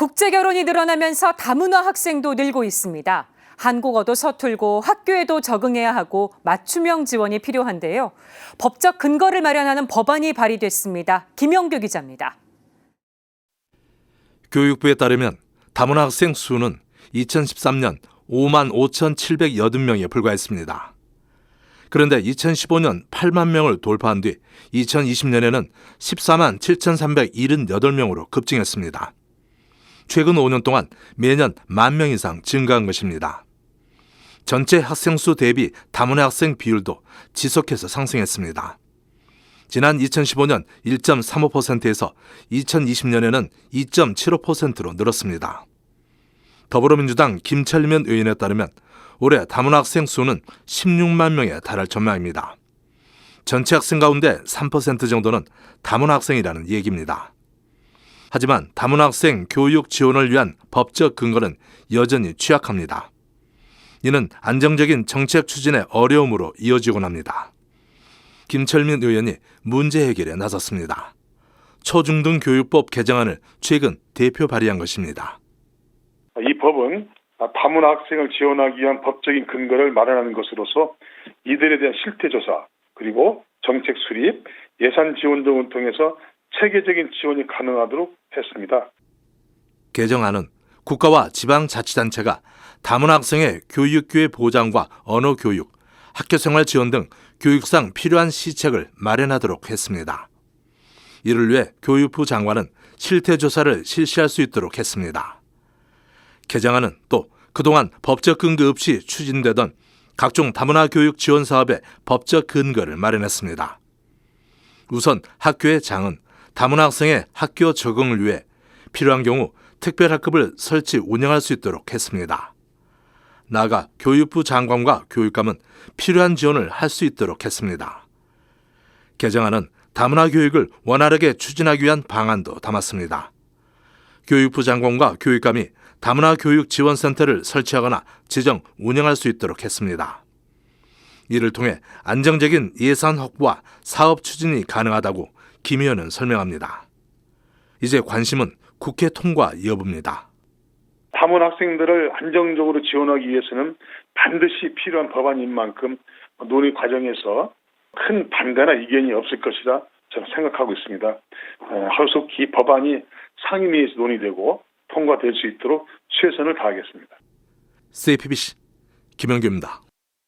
국제 결혼이 늘어나면서 다문화 학생도 늘고 있습니다. 한국어도 서툴고 학교에도 적응해야 하고 맞춤형 지원이 필요한데요. 법적 근거를 마련하는 법안이 발의됐습니다. 김영규 기자입니다. 교육부에 따르면 다문화 학생 수는 2013년 5만 5,780명에 불과했습니다. 그런데 2015년 8만 명을 돌파한 뒤 2020년에는 14만 7,378명으로 급증했습니다. 최근 5년 동안 매년 1만 명 이상 증가한 것입니다. 전체 학생 수 대비 다문화 학생 비율도 지속해서 상승했습니다. 지난 2015년 1.35%에서 2020년에는 2.75%로 늘었습니다. 더불어민주당 김철민 의원에 따르면 올해 다문화 학생 수는 16만 명에 달할 전망입니다. 전체 학생 가운데 3% 정도는 다문화 학생이라는 얘기입니다. 하지만 다문화 학생 교육 지원을 위한 법적 근거는 여전히 취약합니다. 이는 안정적인 정책 추진의 어려움으로 이어지곤 합니다. 김철민 의원이 문제 해결에 나섰습니다. 초중등교육법 개정안을 최근 대표 발의한 것입니다. 이 법은 다문화 학생을 지원하기 위한 법적인 근거를 마련하는 것으로서 이들에 대한 실태조사, 그리고 정책 수립, 예산 지원 등을 통해서 체계적인 지원이 가능하도록 했습니다. 개정안은 국가와 지방자치단체가 다문화 학생의 교육기회 보장과 언어교육, 학교생활 지원 등 교육상 필요한 시책을 마련하도록 했습니다. 이를 위해 교육부 장관은 실태조사를 실시할 수 있도록 했습니다. 개정안은 또 그동안 법적 근거 없이 추진되던 각종 다문화 교육 지원 사업의 법적 근거를 마련했습니다. 우선 학교의 장은 다문화 학생의 학교 적응을 위해 필요한 경우 특별학급을 설치 운영할 수 있도록 했습니다. 나아가 교육부 장관과 교육감은 필요한 지원을 할 수 있도록 했습니다. 개정안은 다문화 교육을 원활하게 추진하기 위한 방안도 담았습니다. 교육부 장관과 교육감이 다문화 교육 지원센터를 설치하거나 지정, 운영할 수 있도록 했습니다. 이를 통해 안정적인 예산 확보와 사업 추진이 가능하다고 김 의원은 설명합니다. 이제 관심은 국회 통과 여부입니다. 다문화 학생들을 안정적으로 지원하기 위해서는 반드시 필요한 법안인 만큼 논의 과정에서 큰 반대나 이견이 없을 것이라 저는 생각하고 있습니다. 하루속히 법안이 상임위에서 논의되고 통과될 수 있도록 최선을 다하겠습니다. CPBC 김영규입니다.